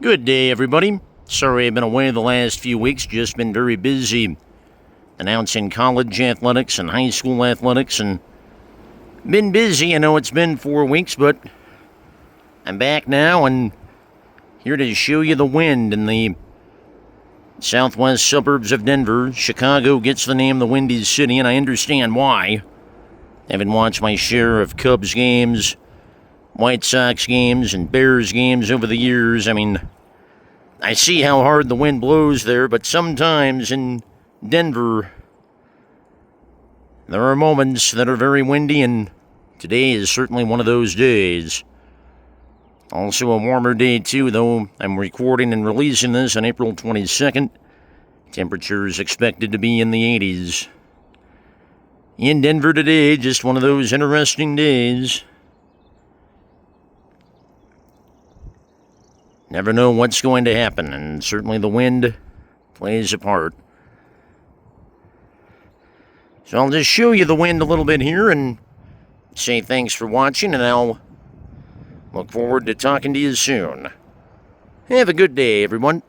Good day, everybody. Sorry I've been away the last few weeks, just been very busy announcing college athletics and high school athletics, and been busy. I know it's been 4 weeks, but I'm back now and here to show you the wind in the southwest suburbs of Denver. Chicago gets the name the Windy City, and I understand why. Having watched my share of Cubs games, White Sox games, and Bears games over the years, I see how hard the wind blows there, but sometimes in Denver, there are moments that are very windy, and today is certainly one of those days. Also a warmer day, too, though I'm recording and releasing this on April 22nd. Temperatures expected to be in the 80s. In Denver today, just one of those interesting days. Never know what's going to happen, and certainly the wind plays a part. So I'll just show you the wind a little bit here and say thanks for watching, and I'll look forward to talking to you soon. Have a good day, everyone.